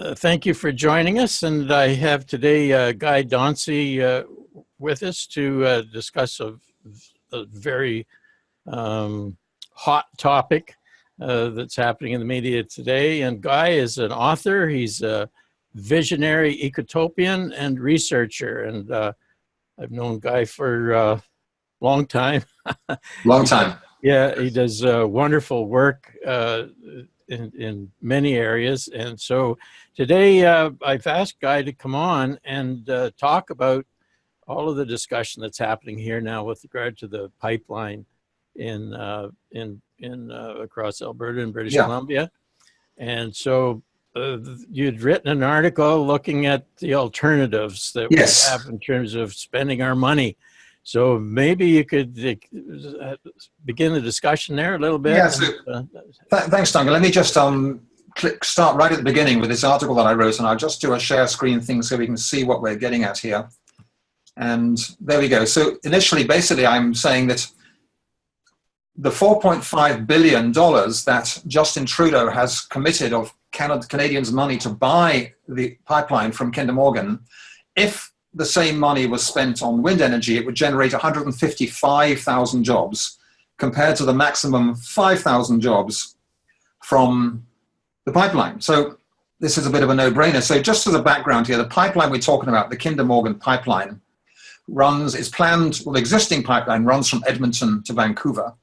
Thank you for joining us, and I have today Guy Dauncey with us to discuss a very hot topic that's happening in the media today. And Guy is an author. He's a visionary ecotopian and researcher, and I've known Guy for a long time. Long time. Yeah, he does wonderful work in many areas. And so today I've asked Guy to come on and talk about all of the discussion that's happening here now with regard to the pipeline in across Alberta and British Columbia. And so you'd written an article looking at the alternatives that we have in terms of spending our money. So maybe you could begin the discussion there a little bit. Yeah, so, thanks, Duncan. Let me just start right at the beginning with this article that I wrote, and I'll just do a share screen thing so we can see what we're getting at here. And there we go. So initially, basically, I'm saying that the $4.5 billion that Justin Trudeau has committed of Canadians' money to buy the pipeline from Kinder Morgan, if the same money was spent on wind energy, it would generate 155,000 jobs compared to the maximum 5,000 jobs from the pipeline. So this is a bit of a no-brainer. So just as a background here, the pipeline we're talking about, the Kinder Morgan pipeline, the existing pipeline runs from Edmonton to Vancouver.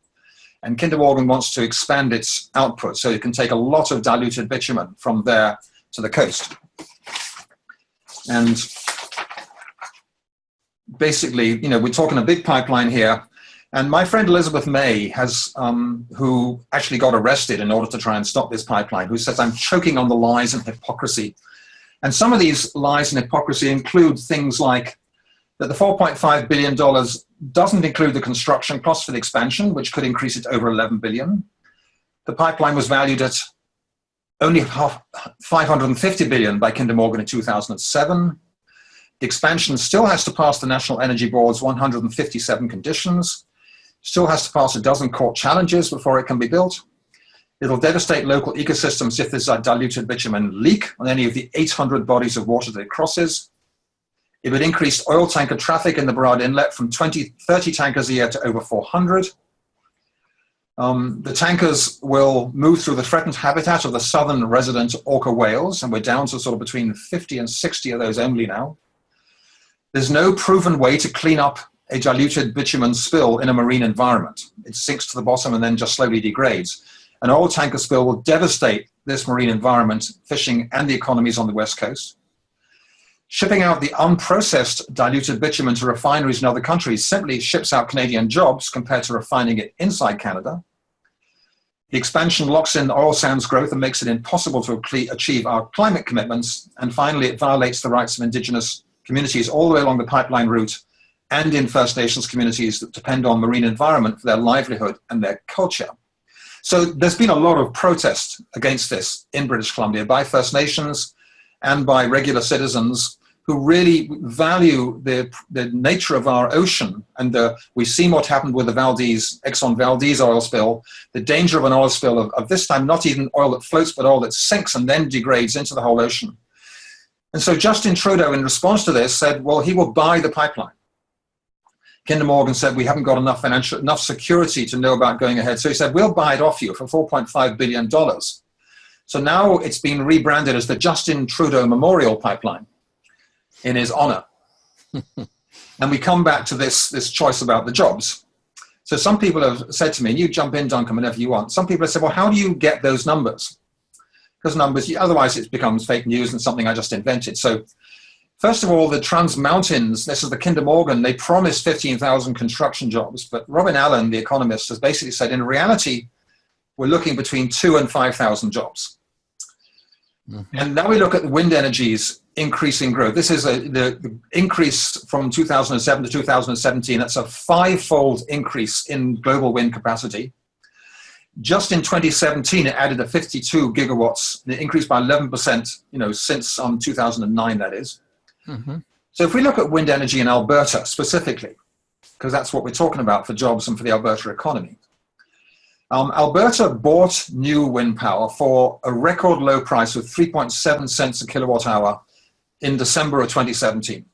And Kinder Morgan wants to expand its output so it can take a lot of diluted bitumen from there to the coast. And basically, we're talking a big pipeline here. And my friend Elizabeth May has, who actually got arrested in order to try and stop this pipeline, who says, I'm choking on the lies and hypocrisy. And some of these lies and hypocrisy include things like that the $4.5 billion doesn't include the construction cost for the expansion, which could increase it to over $11 billion. The pipeline was valued at only $550 billion by Kinder Morgan in 2007. The expansion still has to pass the National Energy Board's 157 conditions, still has to pass a dozen court challenges before it can be built. It'll devastate local ecosystems if there's a diluted bitumen leak on any of the 800 bodies of water that it crosses. It would increase oil tanker traffic in the Burrard Inlet from 30 tankers a year to over 400. The tankers will move through the threatened habitat of the southern resident orca whales, and we're down to sort of between 50 and 60 of those only now. There's no proven way to clean up a diluted bitumen spill in a marine environment. It sinks to the bottom and then just slowly degrades. An oil tanker spill will devastate this marine environment, fishing, and the economies on the West Coast. Shipping out the unprocessed diluted bitumen to refineries in other countries simply ships out Canadian jobs compared to refining it inside Canada. The expansion locks in oil sands growth and makes it impossible to achieve our climate commitments. And finally, it violates the rights of Indigenous communities all the way along the pipeline route and in First Nations communities that depend on marine environment for their livelihood and their culture. So there's been a lot of protest against this in British Columbia by First Nations and by regular citizens who really value the nature of our ocean. And we've seen what happened with the Exxon Valdez oil spill, the danger of an oil spill of this time, not even oil that floats, but oil that sinks and then degrades into the whole ocean. And so Justin Trudeau, in response to this, said, well, he will buy the pipeline. Kinder Morgan said, we haven't got enough security to know about going ahead. So he said, we'll buy it off you for $4.5 billion. So now it's been rebranded as the Justin Trudeau Memorial Pipeline in his honor. And we come back to this choice about the jobs. So some people have said to me, and you jump in, Duncan, whenever you want. Some people have said, well, how do you get those numbers? Because numbers, otherwise it becomes fake news and something I just invented. So first of all, the Trans Mountains, this is the Kinder Morgan, they promised 15,000 construction jobs, but Robin Allen, the economist, has basically said, in reality, we're looking between 2,000 and 5,000 jobs. Mm-hmm. And now we look at the wind energy's increasing growth. This is the increase from 2007 to 2017. That's a 5-fold increase in global wind capacity. Just in 2017, it added a 52 gigawatts, and it increased by 11%, since 2009, that is. Mm-hmm. So if we look at wind energy in Alberta specifically, because that's what we're talking about for jobs and for the Alberta economy, Alberta bought new wind power for a record low price of 3.7 cents a kilowatt hour in December of 2017.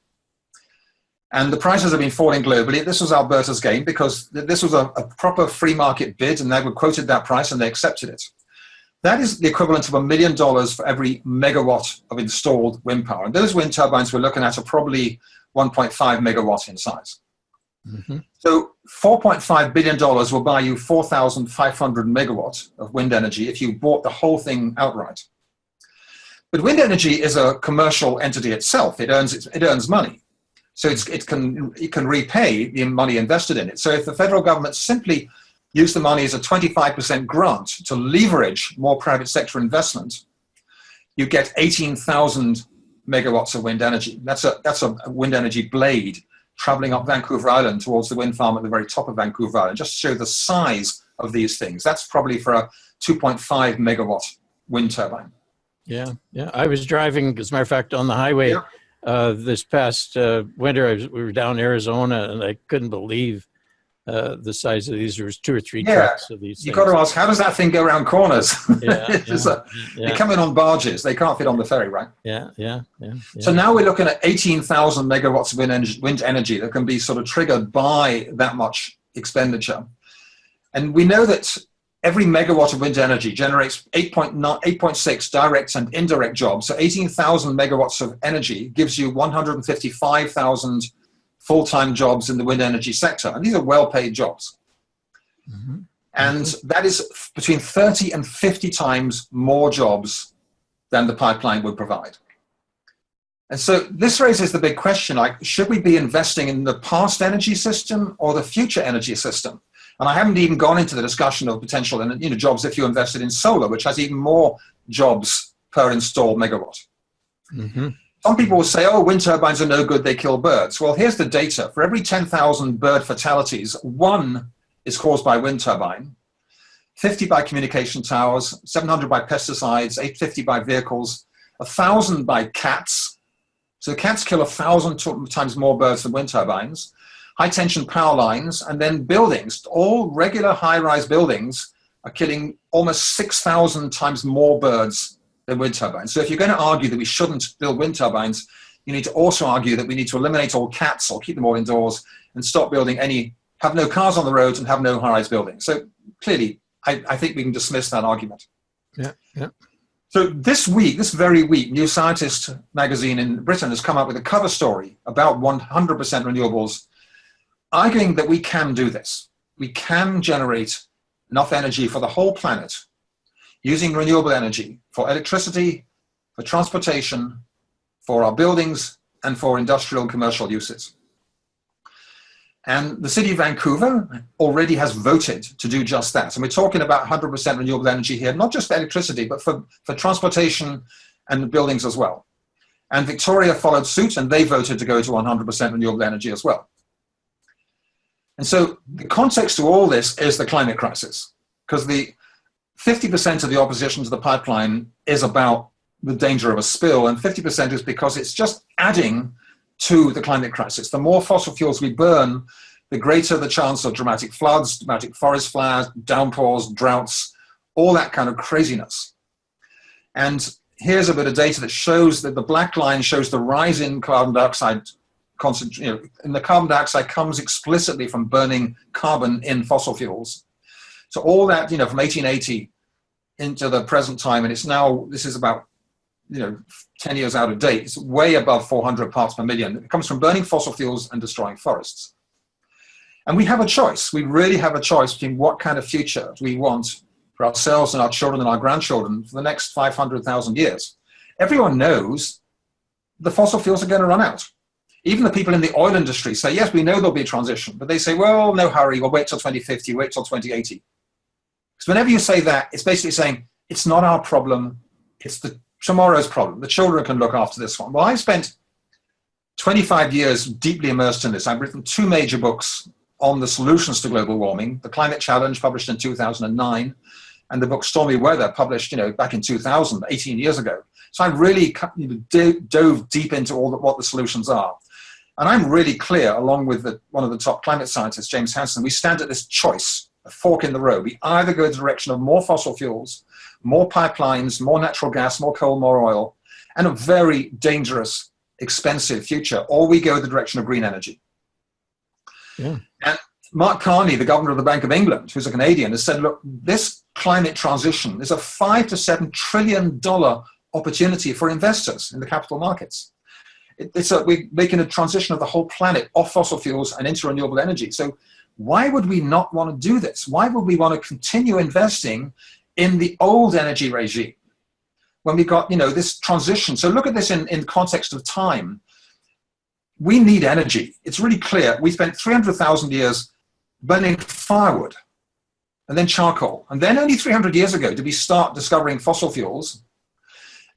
And the prices have been falling globally. This was Alberta's game because this was a proper free market bid, and they were quoted that price and they accepted it. That is the equivalent of $1 million for every megawatt of installed wind power. And those wind turbines we're looking at are probably 1.5 megawatt in size. Mm-hmm. So $4.5 billion will buy you 4,500 megawatts of wind energy if you bought the whole thing outright. But wind energy is a commercial entity itself. It earns money. So it can repay the money invested in it. So if the federal government simply used the money as a 25% grant to leverage more private sector investment, you get 18,000 megawatts of wind energy. That's a wind energy blade traveling up Vancouver Island towards the wind farm at the very top of Vancouver Island, just to show the size of these things. That's probably for a 2.5 megawatt wind turbine. Yeah. I was driving, as a matter of fact, on the highway this past winter. We were down in Arizona, and I couldn't believe the size of these. There was 2 or 3 trucks of these. You've got to ask, how does that thing go around corners? They come in on barges. They can't fit on the ferry, right? Yeah. So now we're looking at 18,000 megawatts of wind energy that can be sort of triggered by that much expenditure. And we know that every megawatt of wind energy generates 8.6 direct and indirect jobs. So 18,000 megawatts of energy gives you 155,000 full-time jobs in the wind energy sector. And these are well-paid jobs. Mm-hmm. And that is between 30 and 50 times more jobs than the pipeline would provide. And so this raises the big question, like, should we be investing in the past energy system or the future energy system? And I haven't even gone into the discussion of potential jobs if you invested in solar, which has even more jobs per installed megawatt. Mm-hmm. Some people will say, wind turbines are no good, they kill birds. Well, here's the data. For every 10,000 bird fatalities, 1 is caused by wind turbine, 50 by communication towers, 700 by pesticides, 850 by vehicles, 1,000 by cats. So cats kill 1,000 times more birds than wind turbines. High tension power lines, and then buildings. All regular high-rise buildings are killing almost 6,000 times more birds than wind turbines. So if you're going to argue that we shouldn't build wind turbines, you need to also argue that we need to eliminate all cats or keep them all indoors and stop building have no cars on the roads and have no high-rise buildings. So clearly, I think we can dismiss that argument. Yeah. So this very week, New Scientist magazine in Britain has come up with a cover story about 100% renewables, arguing that we can do this. We can generate enough energy for the whole planet using renewable energy for electricity, for transportation, for our buildings, and for industrial and commercial uses. And the city of Vancouver already has voted to do just that. And we're talking about 100% renewable energy here, not just for electricity, but for transportation and buildings as well. And Victoria followed suit, and they voted to go to 100% renewable energy as well. And so the context to all this is the climate crisis, because the 50% of the opposition to the pipeline is about the danger of a spill, and 50% is because it's just adding to the climate crisis. The more fossil fuels we burn, the greater the chance of dramatic floods, dramatic forest fires, downpours, droughts, all that kind of craziness. And here's a bit of data that shows that the black line shows the rise in carbon dioxide and the carbon dioxide comes explicitly from burning carbon in fossil fuels. So all that, from 1880 into the present time, and this is about, 10 years out of date, it's way above 400 parts per million. It comes from burning fossil fuels and destroying forests. And we have a choice. We really have a choice between what kind of future we want for ourselves and our children and our grandchildren for the next 500,000 years. Everyone knows the fossil fuels are going to run out. Even the people in the oil industry say, yes, we know there'll be a transition, but they say, well, no hurry, we'll wait till 2050, wait till 2080. Because whenever you say that, it's basically saying, it's not our problem, it's tomorrow's problem. The children can look after this one. Well, I spent 25 years deeply immersed in this. I've written 2 major books on the solutions to global warming, The Climate Challenge, published in 2009, and the book Stormy Weather, published back in 2000, 18 years ago. So I really dove deep into what the solutions are. And I'm really clear, along with one of the top climate scientists, James Hansen, we stand at this choice a fork in the road. We either go the direction of more fossil fuels, more pipelines, more natural gas, more coal, more oil, and a very dangerous, expensive future, or we go the direction of green energy. Yeah. And Mark Carney, the governor of the Bank of England, who's a Canadian, has said, look, this climate transition is a $5 to $7 trillion opportunity for investors in the capital markets. We're making a transition of the whole planet off fossil fuels and into renewable energy. So why would we not want to do this? Why would we want to continue investing in the old energy regime when we got, this transition? So look at this in context of time. We need energy. It's really clear. We spent 300,000 years burning firewood and then charcoal. And then only 300 years ago did we start discovering fossil fuels.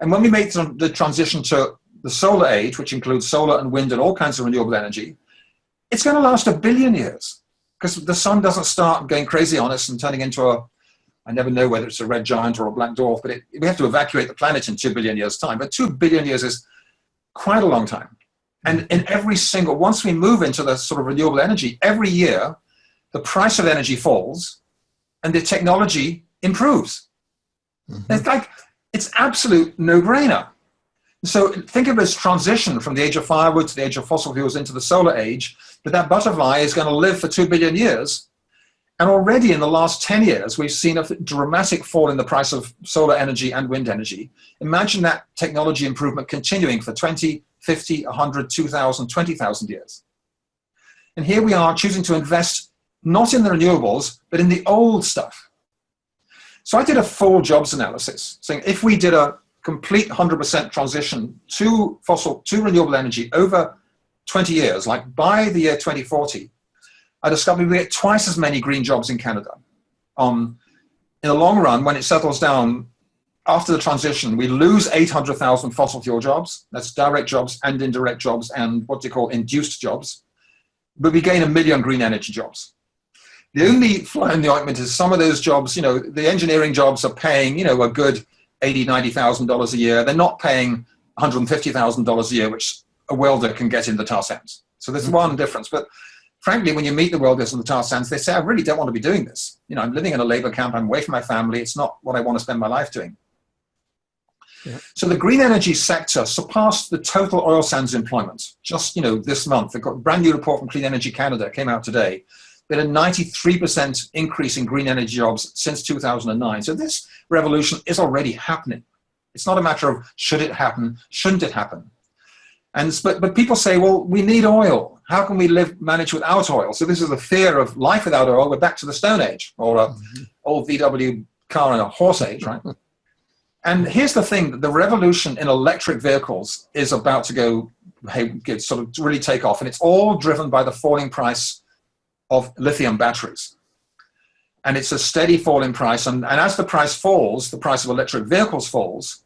And when we made the transition to the solar age, which includes solar and wind and all kinds of renewable energy, it's going to last 1 billion years because the sun doesn't start going crazy on us and turning into I never know whether it's a red giant or a black dwarf, but we have to evacuate the planet in 2 billion years' time. But 2 billion years is quite a long time. And in once we move into the sort of renewable energy, every year, the price of energy falls and the technology improves. Mm-hmm. It's absolute no-brainer. So think of it as transition from the age of firewood to the age of fossil fuels into the solar age, but that butterfly is going to live for 2 billion years. And already in the last 10 years, we've seen a dramatic fall in the price of solar energy and wind energy. Imagine that technology improvement continuing for 20, 50, 100, 2,000, 20,000 years. And here we are choosing to invest not in the renewables, but in the old stuff. So I did a full jobs analysis saying if we did a complete 100% transition to renewable energy over 20 years, like by the year 2040, I discovered we get twice as many green jobs in Canada. In the long run, when it settles down, after the transition, we lose 800,000 fossil fuel jobs. That's direct jobs and indirect jobs and what they call induced jobs. But we gain 1 million green energy jobs. The only fly in the ointment is some of those jobs, the engineering jobs are paying, a good $80,000, $90,000 a year. They're not paying $150,000 a year, which a welder can get in the tar sands. So there's one difference. But frankly, when you meet the welders in the tar sands, they say, I really don't want to be doing this. I'm living in a labor camp. I'm away from my family. It's not what I want to spend my life doing. Yeah. So the green energy sector surpassed the total oil sands employment just, this month. They've got a brand new report from Clean Energy Canada, came out today. They had a 93% increase in green energy jobs since 2009. So this revolution is already happening. It's not a matter of should it happen, shouldn't it happen. But people say, well, we need oil. How can we manage without oil? So this is the fear of life without oil. We're back to the Stone Age or an old VW car in a horse age, right? And here's the thing, the revolution in electric vehicles is about to sort of really take off. And it's all driven by the falling price of lithium batteries. And it's a steady fall in price. And as the price falls, the price of electric vehicles falls.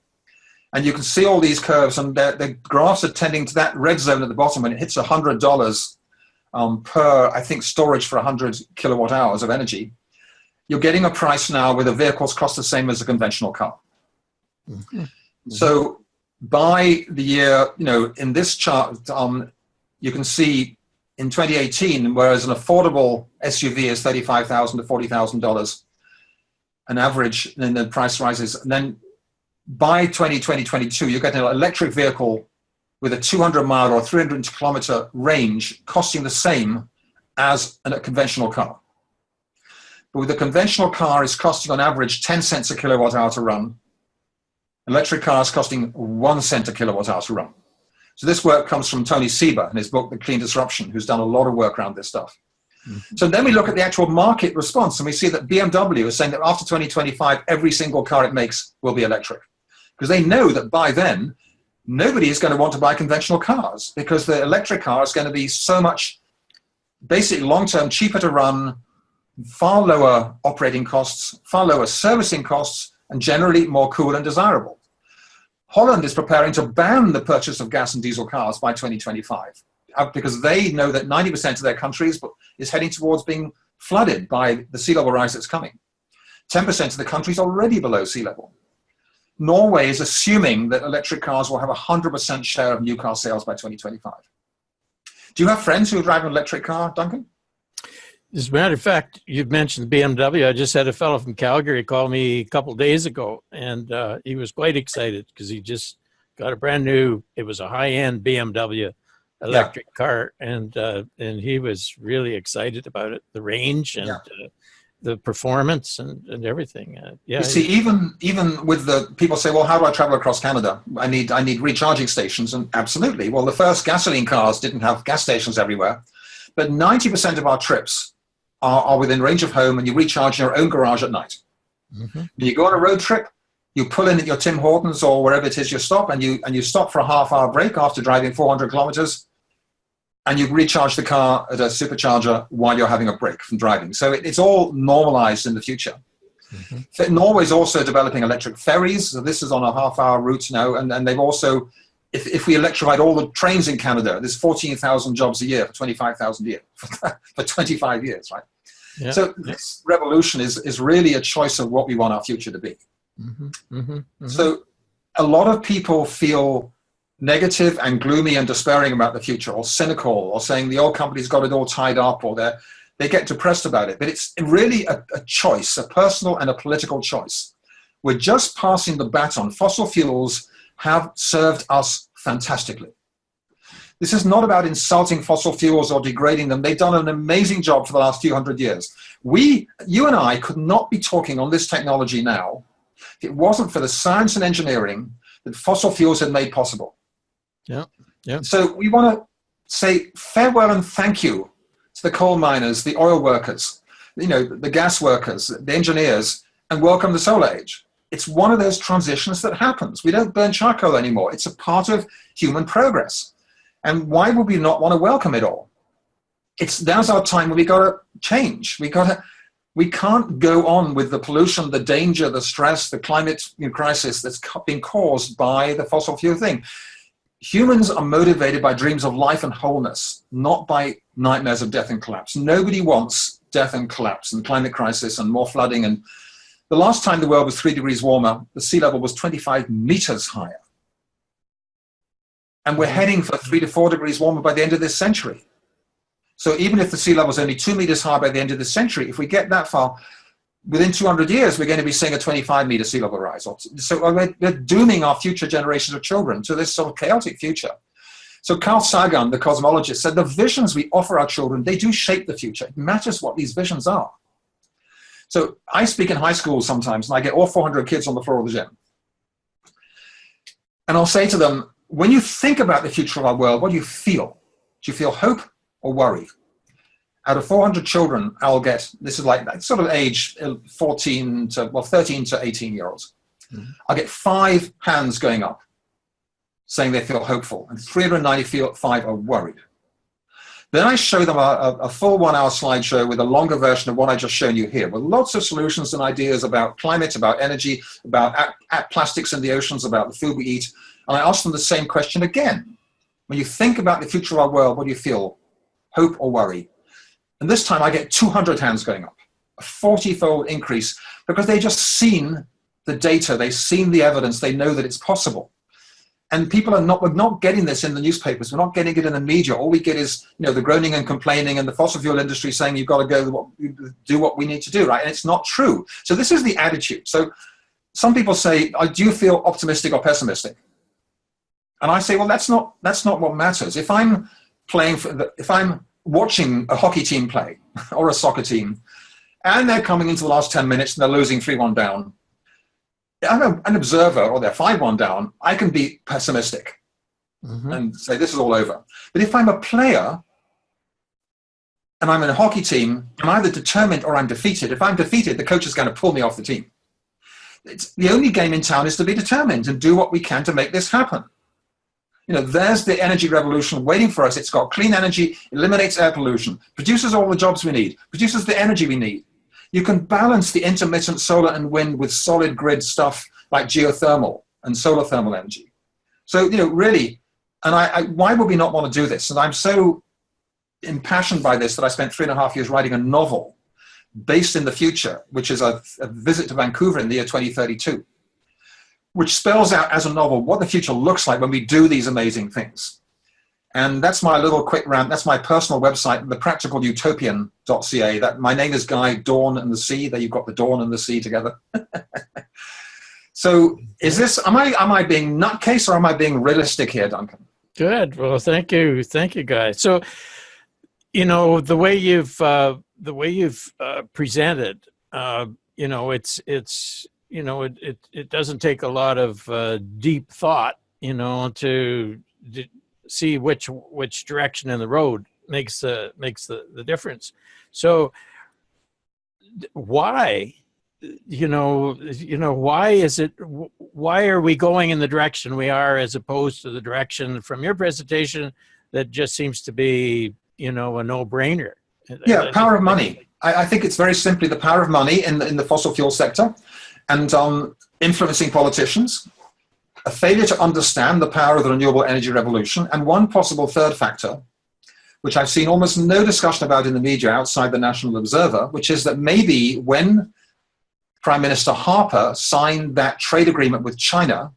And you can see all these curves, and the graphs are tending to that red zone at the bottom when it hits $100 per, I think, storage for 100 kilowatt hours of energy. You're getting a price now where the vehicles cost the same as a conventional car. Mm-hmm. So by the year, in this chart, you can see in 2018, whereas an affordable SUV is $35,000 to $40,000, an average, then the price rises. And then by 2022, you get an electric vehicle with a 200-mile or 300-kilometer range costing the same as a conventional car. But with a conventional car, it's costing on average 10 cents a kilowatt hour to run. Electric cars costing 1 cent a kilowatt hour to run. So this work comes from Tony Seba in his book, The Clean Disruption, who's done a lot of work around this stuff. Mm-hmm. So then we look at the actual market response, and we see that BMW is saying that after 2025, every single car it makes will be electric. Because they know that by then, nobody is going to want to buy conventional cars because the electric car is going to be so much, basically long-term, cheaper to run, far lower operating costs, far lower servicing costs, and generally more cool and desirable. Holland is preparing to ban the purchase of gas and diesel cars by 2025 because they know that 90% of their country is heading towards being flooded by the sea level rise that's coming. 10% of the country is already below sea level. Norway is assuming that electric cars will have a 100% share of new car sales by 2025. Do you have friends who drive an electric car, Duncan? As a matter of fact, you've mentioned BMW. I just had a fellow from Calgary call me a couple of days ago, and he was quite excited because he just got a brand new, it was a high-end BMW electric car, and he was really excited about it, the range and the performance and everything. You see, even with the people say, well, how do I travel across Canada? I need recharging stations, and absolutely. Well, the first gasoline cars didn't have gas stations everywhere, but 90% of our trips are within range of home, and you recharge in your own garage at night. Mm-hmm. When you go on a road trip, you pull in at your Tim Hortons or wherever it is you stop, and you stop for a half-hour break after driving 400 kilometers, and you recharge the car at a supercharger while you're having a break from driving. So it's all normalized in the future. Mm-hmm. Norway's also developing electric ferries. So this is on a half-hour route now, and they've also, if we electrified all the trains in Canada, there's 14,000 jobs a year for 25,000 a year for 25 years, right? Yeah. So this revolution is really a choice of what we want our future to be. Mm-hmm. Mm-hmm. Mm-hmm. So a lot of people feel negative and gloomy and despairing about the future, or cynical, or saying the old company's got it all tied up, or they get depressed about it. But it's really a choice, a personal and a political choice. We're just passing the baton. Fossil fuels have served us fantastically. This is not about insulting fossil fuels or degrading them. They've done an amazing job for the last few hundred years. You and I could not be talking on this technology now if it wasn't for the science and engineering that fossil fuels had made possible. Yeah, yeah. So we want to say farewell and thank you to the coal miners, the oil workers, the gas workers, the engineers, and welcome the solar age. It's one of those transitions that happens. We don't burn charcoal anymore. It's a part of human progress. And why would we not want to welcome it all? Now's our time when we got to change. We can't go on with the pollution, the danger, the stress, the climate crisis that's been caused by the fossil fuel thing. Humans are motivated by dreams of life and wholeness, not by nightmares of death and collapse. Nobody wants death and collapse and climate crisis and more flooding. And the last time the world was 3 degrees warmer, the sea level was 25 meters higher. And we're heading for 3 to 4 degrees warmer by the end of this century. So even if the sea level is only 2 meters high by the end of this century, if we get that far, within 200 years, we're going to be seeing a 25-meter sea level rise. So we're dooming our future generations of children to this sort of chaotic future. So Carl Sagan, the cosmologist, said the visions we offer our children, they do shape the future. It matters what these visions are. So I speak in high schools sometimes, and I get all 400 kids on the floor of the gym. And I'll say to them, when you think about the future of our world, what do you feel? Do you feel hope or worry? Out of 400 children, I'll get, this is like that sort of age, 13 to 18 year olds. Mm-hmm. I'll get 5 hands going up saying they feel hopeful, and 395 are worried. Then I show them a full 1 hour slideshow with a longer version of what I just shown you here, with lots of solutions and ideas about climate, about energy, about plastics in the oceans, about the food we eat. And I ask them the same question again. When you think about the future of our world, what do you feel? Hope or worry? And this time I get 200 hands going up, a 40-fold increase, because they've just seen the data, they've seen the evidence, they know that it's possible. And people we're not getting this in the newspapers, we're not getting it in the media. All we get is, the groaning and complaining and the fossil fuel industry saying you've got to go do what we need to do, right? And it's not true. So this is the attitude. So some people say, do you feel optimistic or pessimistic? And I say, well, that's not what matters. If I'm watching a hockey team play or a soccer team, and they're coming into the last 10 minutes and they're losing 3-1 down, I'm an observer, or they're 5-1 down, I can be pessimistic and say this is all over. But if I'm a player and I'm in a hockey team, I'm either determined or I'm defeated. If I'm defeated, the coach is going to pull me off the team. The only game in town is to be determined and do what we can to make this happen. There's the energy revolution waiting for us. It's got clean energy, eliminates air pollution, produces all the jobs we need, produces the energy we need. You can balance the intermittent solar and wind with solid grid stuff like geothermal and solar thermal energy. So, really, and why would we not want to do this? And I'm so impassioned by this that I spent 3.5 years writing a novel based in the future, which is a visit to Vancouver in the year 2032. Which spells out as a novel what the future looks like when we do these amazing things. And that's my little quick rant. That's my personal website, thepracticalutopian.ca. That my name is Guy, Dawn and the Sea. There you've got the dawn and the sea together. So is this, am I being nutcase or am I being realistic here, Duncan? Good. Well, thank you, Guy. So, you know, the way you've presented, you know, it's you know, it doesn't take a lot of deep thought, you know, to see which direction in the road makes the difference. So why, why are we going in the direction we are as opposed to the direction from your presentation that just seems to be, you know, a no-brainer? Yeah, power of money. I think it's very simply the power of money in the fossil fuel sector and influencing politicians, a failure to understand the power of the renewable energy revolution, and one possible third factor, which I've seen almost no discussion about in the media outside the National Observer, which is that maybe when Prime Minister Harper signed that trade agreement with China,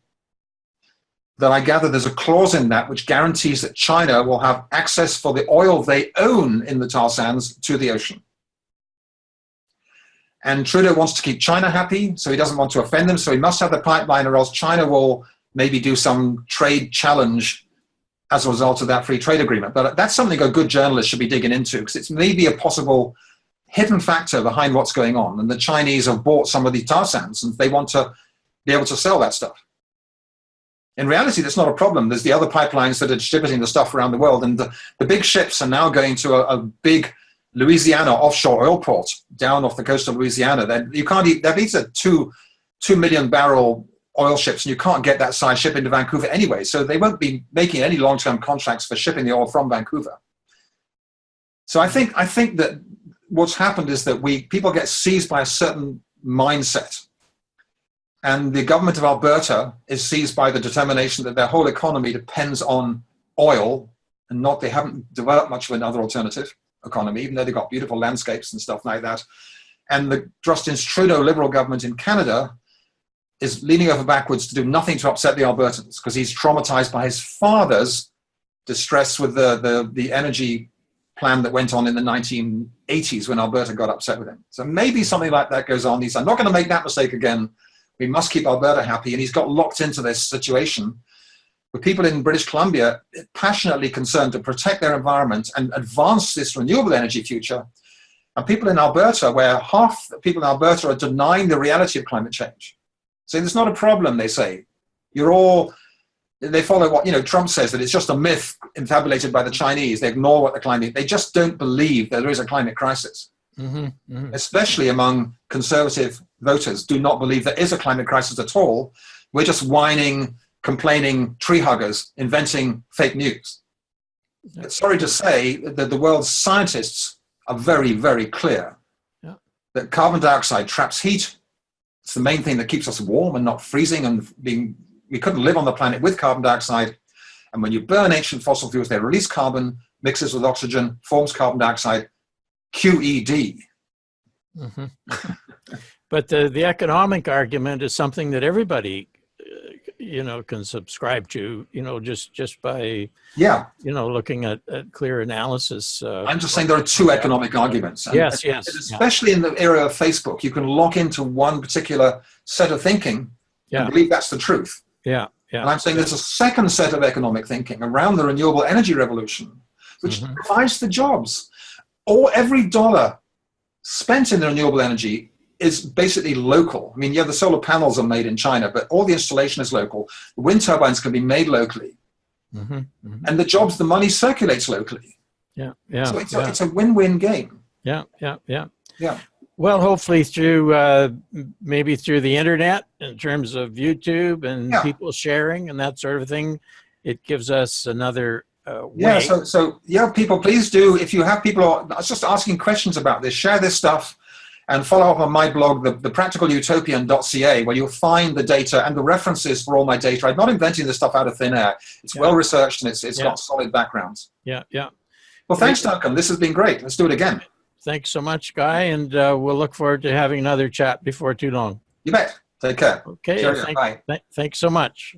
that I gather there's a clause in that which guarantees that China will have access for the oil they own in the tar sands to the ocean. And Trudeau wants to keep China happy, so he doesn't want to offend them, so he must have the pipeline, or else China will maybe do some trade challenge as a result of that free trade agreement. But that's something a good journalist should be digging into, because it's maybe a possible hidden factor behind what's going on. And the Chinese have bought some of the tar sands, and they want to be able to sell that stuff. In reality, that's not a problem. There's the other pipelines that are distributing the stuff around the world, and the big ships are now going to a big Louisiana offshore oil port down off the coast of Louisiana. These are 2 million barrel oil ships, and you can't get that size ship into Vancouver anyway. So they won't be making any long-term contracts for shipping the oil from Vancouver. So I think that what's happened is that people get seized by a certain mindset. And the government of Alberta is seized by the determination that their whole economy depends on oil, and they haven't developed much of another alternative economy, even though they've got beautiful landscapes and stuff like that. And the Justin Trudeau Liberal government in Canada is leaning over backwards to do nothing to upset the Albertans, because he's traumatized by his father's distress with the energy plan that went on in the 1980s when Alberta got upset with him. So maybe something like that goes on. He's, I'm not going to make that mistake again. We must keep Alberta happy. And he's got locked into this situation with people in British Columbia passionately concerned to protect their environment and advance this renewable energy future. And people in Alberta, where half the people in Alberta are denying the reality of climate change. Saying it's not a problem, they say. They follow what, Trump says, that it's just a myth infabulated by the Chinese. They ignore what they just don't believe that there is a climate crisis. Mm-hmm, mm-hmm. Especially among conservative voters, do not believe there is a climate crisis at all. We're just whining, complaining tree huggers, inventing fake news. Yeah. Sorry to say that the world's scientists are very, very clear that carbon dioxide traps heat. It's the main thing that keeps us warm and not freezing and we couldn't live on the planet with carbon dioxide. And when you burn ancient fossil fuels, they release carbon, mixes with oxygen, forms carbon dioxide, QED. Mm-hmm. But the economic argument is something that everybody, can subscribe to, just by, looking at clear analysis. I'm just saying there are two economic arguments. And, yes. And especially in the era of Facebook, you can lock into one particular set of thinking and believe that's the truth. Yeah. And I'm saying there's a second set of economic thinking around the renewable energy revolution, which provides the jobs. Every dollar spent in renewable energy is basically local. I mean, the solar panels are made in China, but all the installation is local. The wind turbines can be made locally. Mm-hmm. Mm-hmm. And the jobs, the money circulates locally. So it's a win-win game. Yeah. Well, hopefully maybe through the internet, in terms of YouTube and people sharing and that sort of thing, it gives us another way. So people, please do. If you have people just asking questions about this, share this stuff and follow up on my blog, thepracticalutopian.ca, where you'll find the data and the references for all my data. I'm not inventing this stuff out of thin air. It's well researched and it's got solid backgrounds. Yeah. Well, thanks, Duncan. This has been great. Let's do it again. Thanks so much, Guy, and we'll look forward to having another chat before too long. You bet. Take care. Okay. Bye. Thanks so much.